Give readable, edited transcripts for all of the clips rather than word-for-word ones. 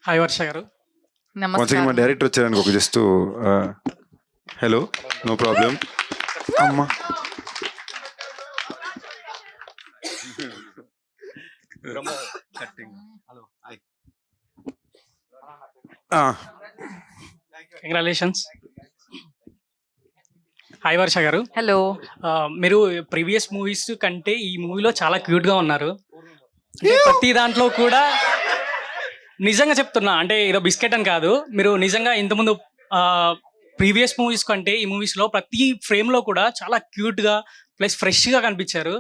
Hi వర్ష గారు. కొంచెం మా నమస్కారం. డైరెక్టర్ వచ్చారనుకో ఒక జస్ట్ హలో నో ప్రాబ్లం అమ్మా కంగ్రాచులేషన్స్. హాయ్ వర్ష గారు. హలో. మీరు ప్రీవియస్ మూవీస్ కంటే ఈ మూవీలో చాలా క్యూట్ గా ఉన్నారు. అంటే ప్రతి దాంట్లో కూడా నిజంగా చెప్తున్నా, అంటే ఏదో బిస్కెట్ అని కాదు, మీరు నిజంగా ఇంతకుముందు ప్రీవియస్ మూవీస్ కంటే ఈ మూవీస్ లో ప్రతి ఫ్రేమ్ లో కూడా చాలా క్యూట్ గా ప్లస్ ఫ్రెష్ గా కనిపించారు.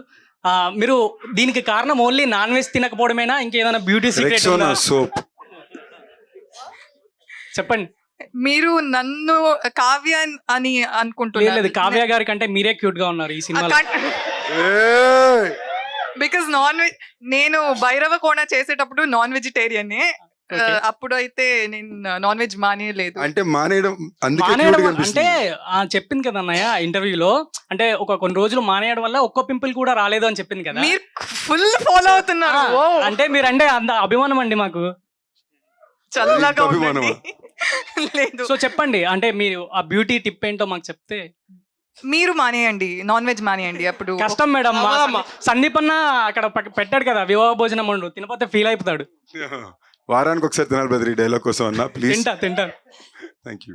మీరు దీనికి కారణం ఓన్లీ నాన్ వెజ్ తినకపోవడమేనా, ఇంకేదైనా బ్యూటీ సీక్రెట్ సోప్ చెప్పండి. మీరు నన్ను కావ్య అని లేదు అనుకుంటున్నారు. కావ్య గారి కంటే మీరే క్యూట్ గా ఉన్నారు ఈ సినిమాలో. బికాస్ నాన్ వెజ్ నేను భైరవ కోణ చేసేటప్పుడు నాన్ వెజిటేరియన్. అప్పుడు అయితే నేను నాన్ వెజ్ మానేయలేదు. అంటే మానేయడం అందుకే మానేయడం cute గా అంటే అనిపిస్తుంది. చెప్పింది కదా అన్నయ్య ఇంటర్వ్యూలో, అంటే కొన్ని రోజులు మానేయడం వల్ల ఒక్క పింపుల్ కూడా రాలేదు అని చెప్పింది కదా. మీరు ఫుల్ ఫాలో అవుతున్నారు. ఆ, ఓ, అంటే మీరంటే అంత అభిమానం అండి మాకు. చల్లగా ఇంత అభిమానమా? ఉండండి. లేదు, సో చెప్పండి, అంటే మీరు ఆ బ్యూటీ టిప్ ఏంటో మాకు చెప్తే. మీరు మానేయండి, నాన్ వెజ్ మానేయండి. అప్పుడు కష్టం మేడం. సందీప్ అన్న అక్కడ పెట్టాడు కదా వివాహ భోజనం వండు, తినపోతే ఫీల్ అయిపోతాడు. వారానికి ఒకసారి తినాలి బ్రదర్ ఈ డైలాగ్ కోసం అన్న ప్లీజ్. తింటా థ్యాంక్ యూ.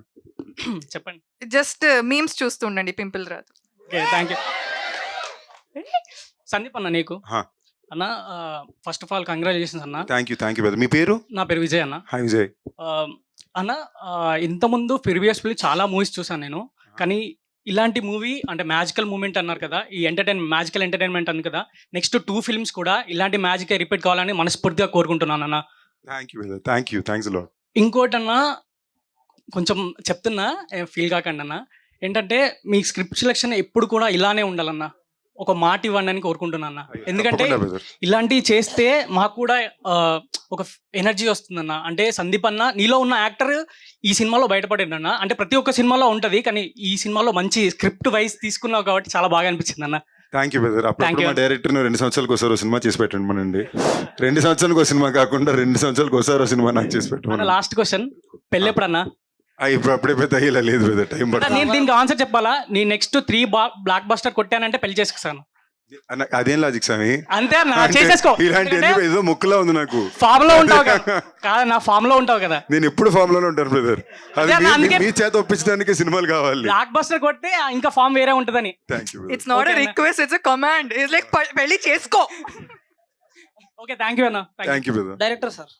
చెప్పండి. జస్ట్ మీమ్స్ చూస్తూ ఉండండి, పింపుల్ రాదు. Okay, thank you. సందీప్ అన్న నీకు హా. అన్న, ఫస్ట్ ఆఫ్ ఆల్ కంగ్రాచులేషన్స్ అన్న. Thank you brother. మీ పేరు? నా పేరు విజయ్ అన్న. హాయ్ విజయ్. అన్న, ఇంతకుముందు ప్రీవియస్లీ చాలా మూవీస్ చూసాను నేను, కానీ ఇలాంటి మూవీ అంటే మ్యాజికల్ మూమెంట్ అన్నారు కదా, ఈ మ్యాజికల్ ఎంటర్టైన్మెంట్ అన్నారు కదా, నెక్స్ట్ 2 ఫిల్మ్స్ కూడా ఇలాంటి మ్యాజిక్ రిపీట్ కావాలని మనస్ఫూర్తిగా కోరుకుంటున్నాను అన్న. Thank you brother. Thanks lot. ఇంకోటన్నా కొంచెం చెప్తున్నా, ఫీల్ కాకండి అన్న, ఏంటంటే మీ స్క్రిప్ట్ సెలెక్షన్ ఎప్పుడు కూడా ఇలానే ఉండాలన్న, ఒక మాట ఇవ్వండి అని కోరుకుంటున్నా అన్న. ఎందుకంటే ఇలాంటివి చేస్తే మాకు కూడా ఒక ఎనర్జీ వస్తుందన్న. అంటే సందీప్ అన్న నీలో ఉన్న యాక్టర్ ఈ సినిమాలో బయటపడిందన్న. అంటే ప్రతి ఒక్క సినిమాలో ఉంటది, కానీ ఈ సినిమాలో మంచి స్క్రిప్ట్ వైజ్ తీసుకున్నావు కాబట్టి చాలా బాగా అనిపించింది అన్న. Thank you brother. అప్పుడు మా డైరెక్టర్ 2 సంవత్సరాలకు ఒకసారి సినిమా చేసి పెట్టండి మనండి. 2 సంవత్సరాలకు ఒక సినిమా కాకుండా 2 సంవత్సరాలకు ఒకసారి సినిమా నాకు చేసి పెట్టమని. లాస్ట్ క్వశ్చన్, పెళ్ళి ఎప్పుడన్నా? ఇప్పుడు అప్పుడే పెద్ద అయ్యేలా లేదు బ్రదర్, టైం పడుతుంది. నేను దీనికి ఆన్సర్ చెప్పాలా? నీ నెక్స్ట్ 3 బ్లాక్ బస్టర్ కొట్టానంటే పెళ్లి చేసుకున్నాను. అదేం లాజిక్ స్వామి? అంతే అన్న, చేసేసుకో. ఇలాంటి ఏదో ముక్కులా ఉంది నాకు. ఫామ్ లో ఉంటావు కదా, కాదు నా ఫామ్ లో ఉంటావు కదా. నేను ఎప్పుడు ఫామ్ లోనే ఉంటాను బ్రదర్. అది అదే అందుకే మీ చేత ఒప్పించడానికి సినిమాలు కావాలి. బ్లాక్ బస్టర్ కొడితే ఇంకా ఫామ్ వేరే ఉంటదని. Thank you. It's not a Okay, request, it's a command. It's like పెళ్లి చేసుకో. ఓకే, థ్యాంక్ యూ అన్న. Thank you brother. Director sir,